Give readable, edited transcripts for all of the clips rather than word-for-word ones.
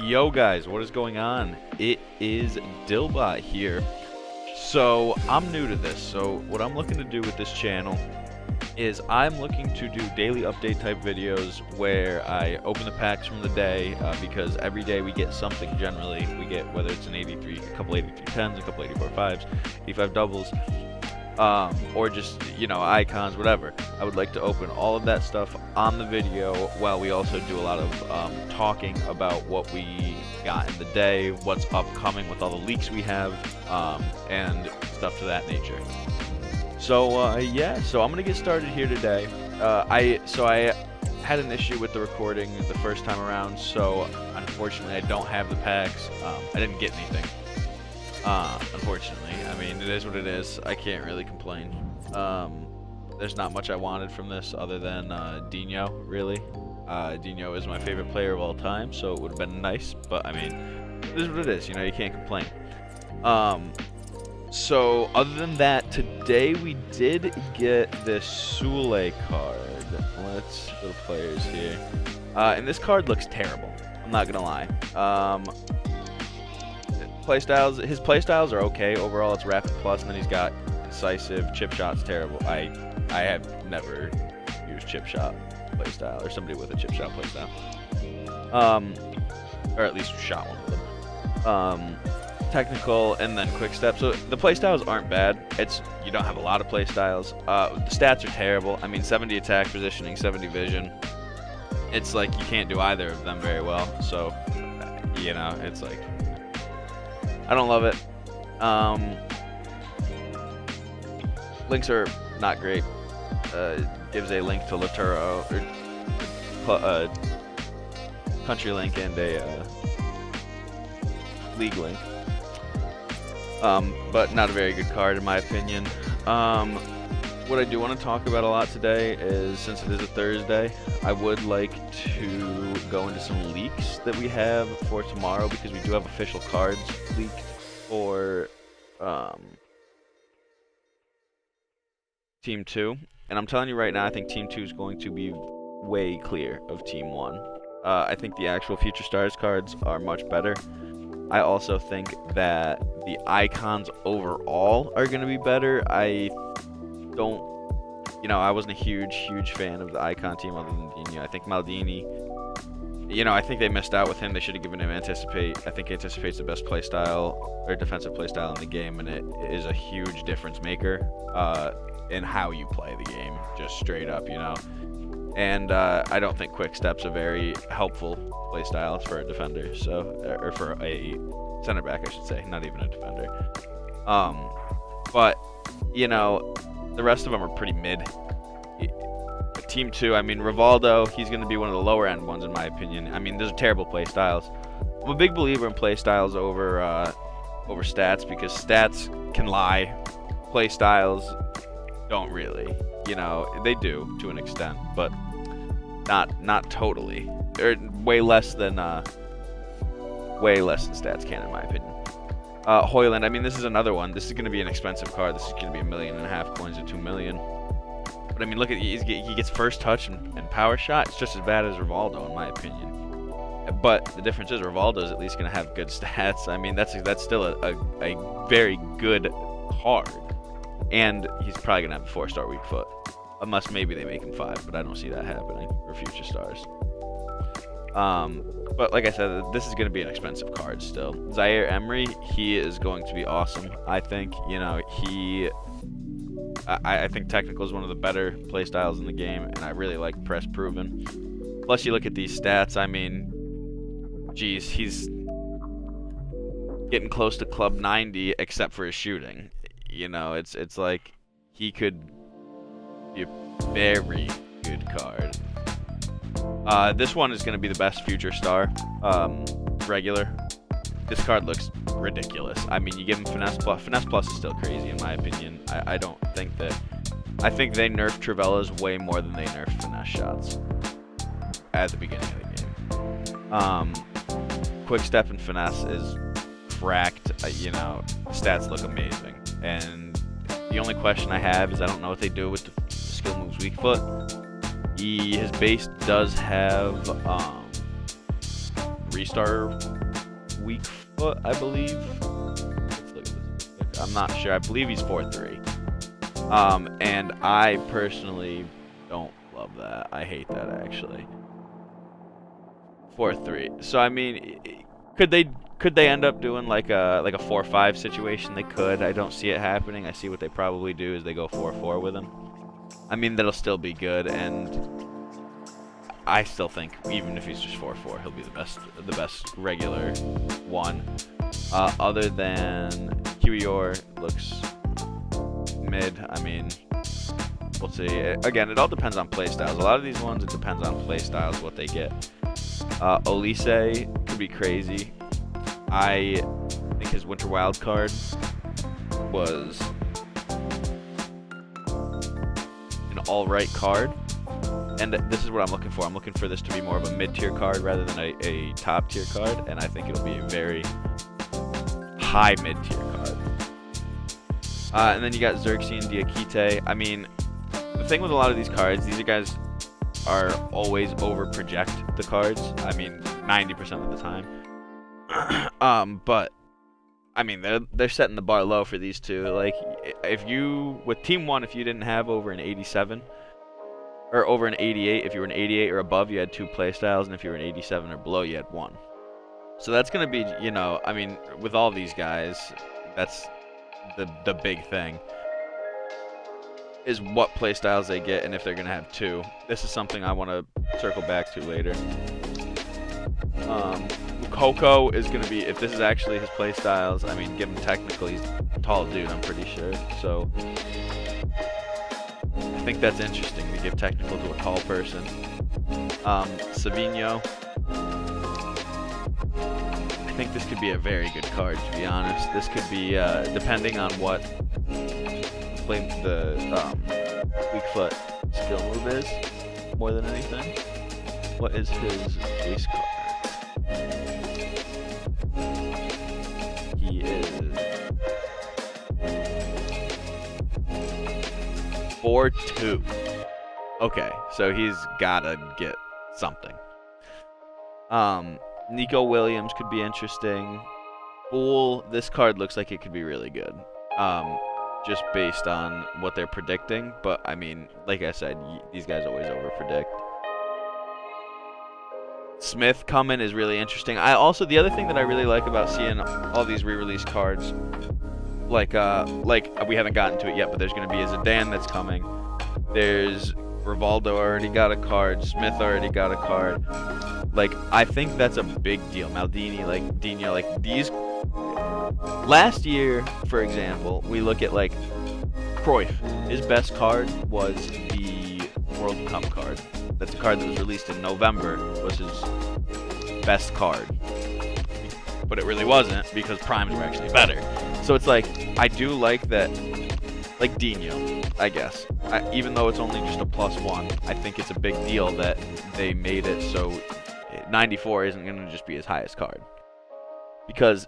Yo guys, what is going on? It is Dillbot here. So I'm new to this, so what I'm looking to do with this channel is I'm looking to do daily update type videos where I open the packs from the day, because every day we get something generally. We get, whether it's an 83, a couple 83 10s, a couple 84 5s, 85 doubles, or just, icons, whatever. I would like to open all of that stuff on the video while we also do a lot of talking about what we got in the day, what's upcoming with all the leaks we have, and stuff to that nature. So yeah, so I'm gonna get started here today. I had an issue with the recording the first time around, so unfortunately I don't have the packs. I didn't get anything. Unfortunately, I mean, it is what it is. I can't really complain. There's not much I wanted from this other than Dino, really. Dino is my favorite player of all time, so it would have been nice, but I mean, it is what it is, you can't complain. So other than that, today we did get this Sule card. Let's go to players here. And this card looks terrible, I'm not gonna lie. His playstyles are okay. Overall, it's rapid plus, and then he's got decisive. Chip shot's terrible. I have never used chip shot playstyle, or somebody with a chip shot playstyle. Or at least shot one of them. Technical, and then quick step. So the playstyles aren't bad. It's, you don't have a lot of playstyles. The stats are terrible. I mean, 70 attack positioning, 70 vision. It's like you can't do either of them very well. So, it's like, I don't love it. Links are not great. Gives a link to Laturo, or country link, and a league link. But not a very good card in my opinion. What I do want to talk about a lot today is, since it is a Thursday, I would like to go into some leaks that we have for tomorrow, because we do have official cards leaked for Team 2. And I'm telling you right now, I think Team 2 is going to be way clear of Team 1. I think the actual Future Stars cards are much better. I also think that the icons overall are going to be better. I wasn't a huge fan of the icon team other than Dino. I think Maldini, I think they missed out with him. They should have given him Anticipate. I think Anticipate's the best playstyle, or defensive playstyle in the game, and it is a huge difference maker in how you play the game, just straight up, And I don't think Quick Step's a very helpful playstyle for a defender, or for a center back, I should say, not even a defender. But the rest of them are pretty mid. Team 2, I mean, Rivaldo, he's going to be one of the lower end ones in my opinion. I mean, those are terrible playstyles. I'm a big believer in playstyles over stats, because stats can lie. Playstyles don't really. They do to an extent, but not totally. Or way less than stats can, in my opinion. Hoyland, I mean, this is another one. This is going to be an expensive card. This is going to be 1.5 million coins to 2 million. But I mean, look at, he gets first touch and power shot. It's just as bad as Rivaldo, in my opinion. But the difference is Rivaldo is at least going to have good stats. I mean, that's still a very good card. And he's probably going to have a 4-star weak foot. Unless maybe they make him 5, but I don't see that happening for Future Stars. But like I said, this is going to be an expensive card still. Zaire Emery, he is going to be awesome. I think, I think technical is one of the better playstyles in the game, and I really like press proven. Plus, you look at these stats, I mean, geez, he's getting close to club 90, except for his shooting. It's like he could be a very good card. This one is going to be the best Future Star, regular. This card looks ridiculous. I mean, you give him Finesse Plus. Finesse Plus is still crazy in my opinion. I don't think that... I think they nerfed Trivella's way more than they nerfed Finesse shots at the beginning of the game. Quick Step and Finesse is cracked. Stats look amazing. And the only question I have is I don't know what they do with the skill moves weak foot. His base does have 3-star weak foot, I believe. Let's look at this. I'm not sure. I believe he's 4'3". And I personally don't love that. I hate that, actually. 4'3". So I mean, could they end up doing like a 4-5 situation? They could. I don't see it happening. I see what they probably do is they go 4-4 with him. I mean, that'll still be good, and I still think even if he's just 4'4", he'll be the best regular one. Other than Kiwior looks mid. I mean, we'll see. Again, it all depends on playstyles. A lot of these ones, it depends on playstyles what they get. Olise could be crazy. I think his Winter Wild card was an alright card. And this is what I'm looking for. I'm looking for this to be more of a mid-tier card rather than a top-tier card. And I think it'll be a very high mid-tier card. And then you got Xerxes and Diakite. I mean, the thing with a lot of these cards, these guys are always over-project the cards. I mean, 90% of the time. But I mean, they're setting the bar low for these two. Like, if you with Team 1, if you didn't have over an 87 or over an 88, if you were an 88 or above, you had 2 playstyles, and if you were an 87 or below, you had 1. So that's gonna be, you know, I mean, with all these guys, that's the big thing. Is what playstyles they get and if they're gonna have 2. This is something I want to circle back to later. Coco is gonna be, if this is actually his playstyles, I mean, give him technical, he's a tall dude, I'm pretty sure. So I think that's interesting to give technical to a tall person. Savino, I think this could be a very good card, to be honest. This could be, depending on what the weak foot skill move is, more than anything. What is his base card? He is 4'2". Okay, so he's gotta get something. Nico Williams could be interesting. Fool, this card looks like it could be really good. Just based on what they're predicting, but I mean, like I said, these guys always over-predict. Smith coming is really interesting. The other thing that I really like about seeing all these re-release cards, like we haven't gotten to it yet, but there's going to be a Zidane that's coming. There's Rivaldo already got a card. Smith already got a card. Like, I think that's a big deal. Maldini, like Dino, like these. Last year, for example, we look at like Cruyff. His best card was the World Cup card. That's a card that was released in November, was his best card. But it really wasn't, because primes were actually better. So it's like, I do like that, like Dino, I guess. Even though it's only just a +1, I think it's a big deal that they made it so 94 isn't going to just be his highest card. Because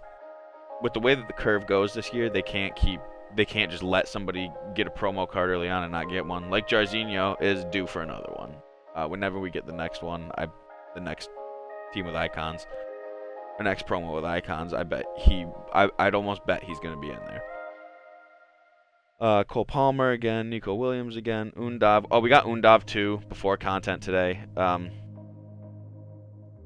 with the way that the curve goes this year, they can't just let somebody get a promo card early on and not get one. Like Jarzinho is due for another one. Whenever we get the next one, the next team with icons, the next promo with icons, I'd almost bet he's gonna be in there. Cole Palmer again, Nico Williams again, Undav. Oh, we got Undav too before content today.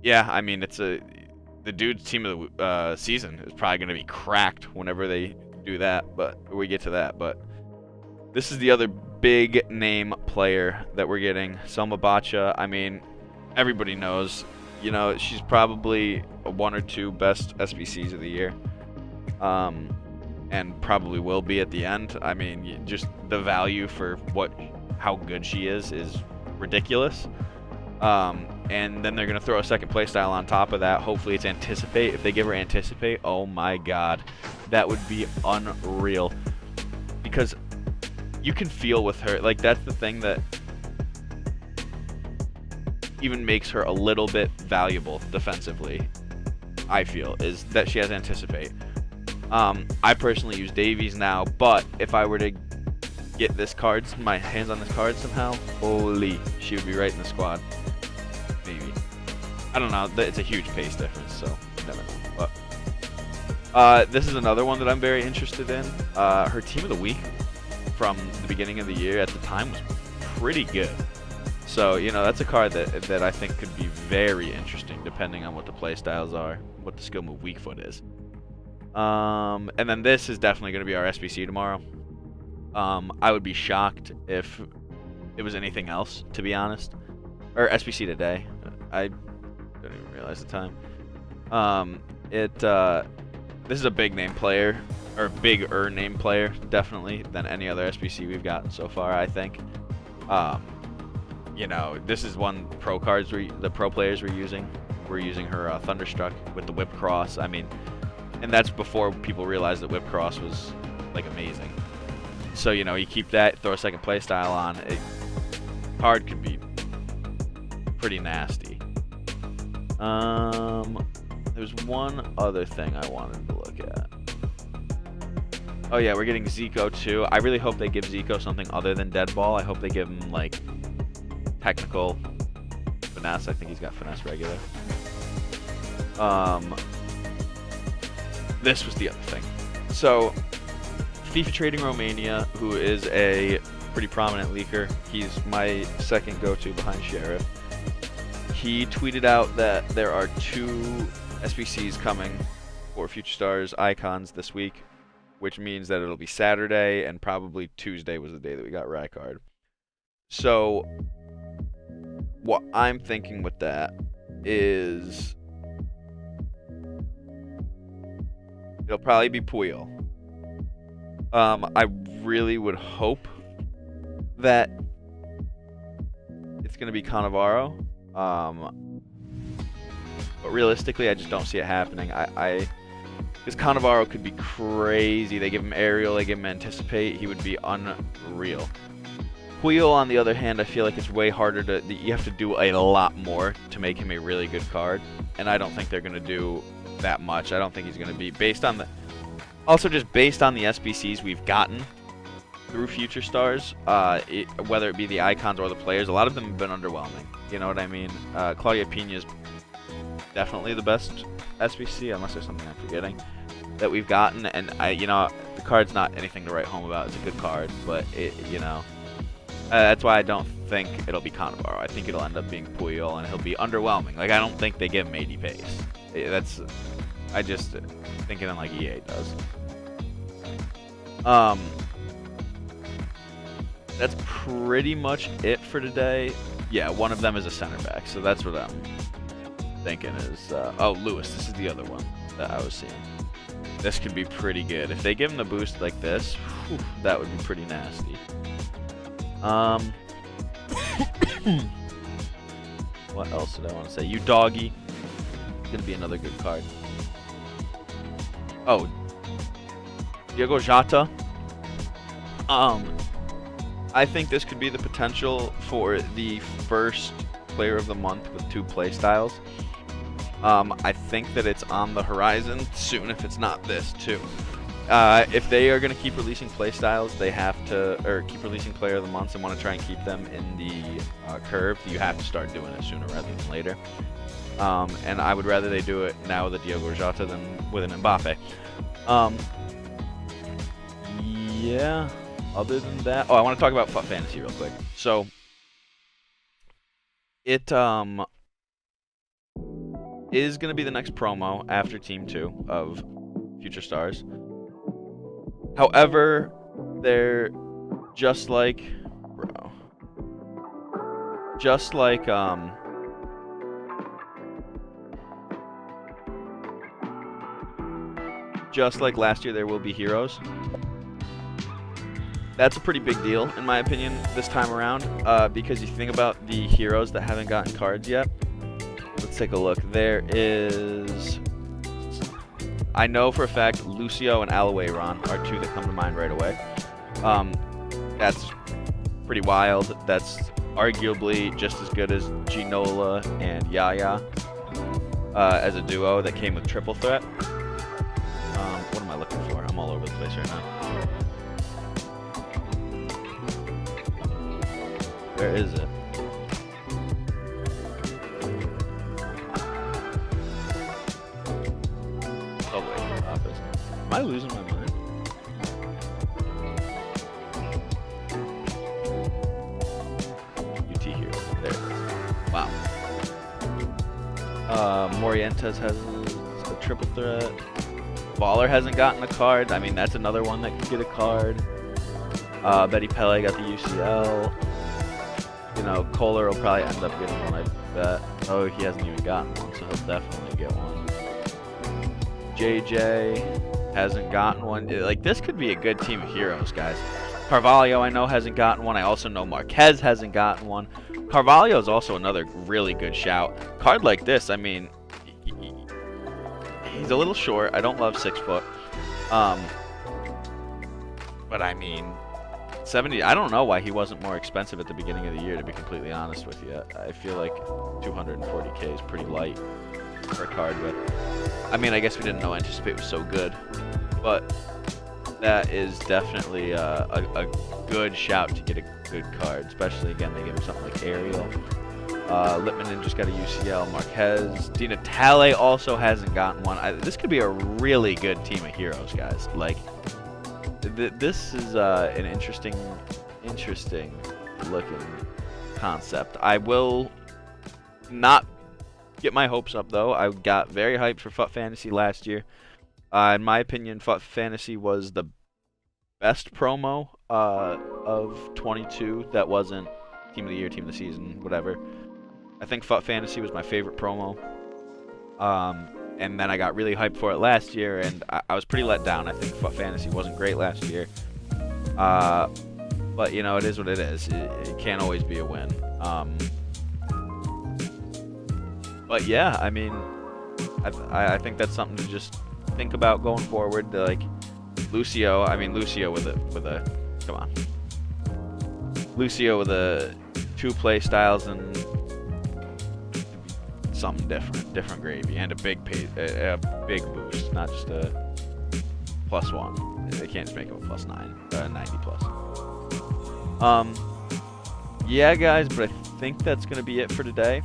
Yeah, I mean the dude's team of the season is probably gonna be cracked whenever they do that, but we get to that. But this is the other big name player that we're getting, Selma Bacha. I mean, everybody knows, you know, she's probably a 1 or 2 best SBCs of the year, and probably will be at the end. I mean, just the value for how good she is ridiculous. And then they're gonna throw a second playstyle on top of that. Hopefully it's Anticipate. If they give her Anticipate, oh my god, that would be unreal. Because you can feel with her, like, that's the thing that even makes her a little bit valuable defensively, I feel, is that she has Anticipate. I personally use Davies now, but if I were to get this card, my hands on this card somehow, holy, she would be right in the squad. Maybe. I don't know, it's a huge pace difference, so you never know. But This is another one that I'm very interested in. Her team of the week from the beginning of the year at the time was pretty good. So, you know, that's a card that I think could be very interesting depending on what the play styles are, what the skill move weak foot is. And then this is definitely going to be our SBC tomorrow. I would be shocked if it was anything else, to be honest. Or SBC today. I don't even realize the time. This is a big name player, or bigger name player, definitely, than any other SBC we've gotten so far, I think. You know, this is one pro cards the pro players were using. We're using her Thunderstruck with the Whip Cross. I mean, and that's before people realized that Whip Cross was, like, amazing. So, you know, you keep that, throw a second play style on. Card could be pretty nasty. There's one other thing I wanted to look at. Oh yeah, we're getting Zico too. I really hope they give Zico something other than Dead Ball. I hope they give him like technical finesse. I think he's got finesse regular. This was the other thing. So, FIFA Trading Romania, who is a pretty prominent leaker. He's my second go-to behind Sheriff. He tweeted out that there are 2 SBCs coming for Future Stars icons this week, which means that it'll be Saturday, and probably Tuesday was the day that we got Rijkaard. So, what I'm thinking with that is it'll probably be Puyol. I really would hope that it's going to be Cannavaro. But realistically, I just don't see it happening. Because Cannavaro could be crazy. They give him aerial, they give him anticipate. He would be unreal. Puyol, on the other hand, I feel like it's way harder to. You have to do a lot more to make him a really good card, and I don't think they're gonna do that much. I don't think he's gonna be based on the. Also, just based on the SBCs we've gotten through Future Stars, whether it be the icons or the players, a lot of them have been underwhelming. You know what I mean? Claudia Pina's definitely the best SBC, unless there's something I'm forgetting, that we've gotten. And the card's not anything to write home about. It's a good card, but that's why I don't think it'll be Cannavaro. I think it'll end up being Puyol, and he'll be underwhelming. Like, I don't think they give him 80 pace. I just thinking like EA does. That's pretty much it for today. Yeah, one of them is a center back, so that's what I'm thinking is... oh, Lewis, this is the other one that I was seeing. This could be pretty good. If they give him the boost like this, whew, that would be pretty nasty. What else did I want to say? You Doggy. It's going to be another good card. Oh. Diogo Jota. I think this could be the potential for the first player of the month with 2 play styles. I think that it's on the horizon soon if it's not this too. If they are going to keep releasing play styles, they have to, or keep releasing player of the months and want to try and keep them in the curve, you have to start doing it sooner rather than later. And I would rather they do it now with a Diogo Jota than with an Mbappe. Yeah. Other than that, I want to talk about FUT Fantasy real quick. So, it is going to be the next promo after Team 2 of Future Stars. However, they're just like last year, there will be heroes. That's a pretty big deal, in my opinion, this time around, because you think about the heroes that haven't gotten cards yet. Let's take a look. There is... I know for a fact Lucio and Alawayron are 2 that come to mind right away. That's pretty wild. That's arguably just as good as Ginola and Yaya as a duo that came with triple threat. What am I looking for? I'm all over the place right now. Where is it? Oh wait, office. I losing my mind? UT here. There. Wow. Morientes has a triple threat. Baller hasn't gotten a card. I mean, that's another one that could get a card. Betty Pele got the UCL. You know, Kohler will probably end up getting one, I bet. Oh, he hasn't even gotten one, so he'll definitely get one. JJ hasn't gotten one. Like, this could be a good team of heroes, guys. Carvalho, I know, hasn't gotten one. I also know Marquez hasn't gotten one. Carvalho is also another really good shout. Card like this, I mean, he's a little short. I don't love 6 foot. But I mean, 70. I don't know why he wasn't more expensive at the beginning of the year, to be completely honest with you. I feel like 240K is pretty light for a card, but I mean, I guess we didn't know Anticipate was so good. But that is definitely a good shout to get a good card, especially, again, they give him something like Ariel. Lippmann just got a UCL. Marquez. Di Natale also hasn't gotten one. This could be a really good team of heroes, guys. Like, this is an interesting looking concept. I will not get my hopes up, though. I got very hyped for FUT Fantasy last year. In my opinion, FUT Fantasy was the best promo of 22 that wasn't Team of the Year, Team of the Season, whatever. I think FUT Fantasy was my favorite promo. And then I got really hyped for it last year, and I was pretty let down. I think FUT Fantasy wasn't great last year. But, you know, it is what it is. It can't always be a win. But, yeah, I mean, I think that's something to just think about going forward. Like, Lucio with a come on. Lucio with a 2 play styles and something different gravy, and a big boost, not just a +1. They can't just make him a +9, 90 plus. Yeah, guys, but I think that's gonna be it for today.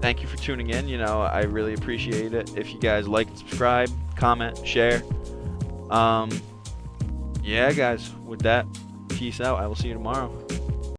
Thank you for tuning in. You know, I really appreciate it. If you guys like and subscribe, comment, share. Yeah, guys, with that, peace out. I will see you tomorrow.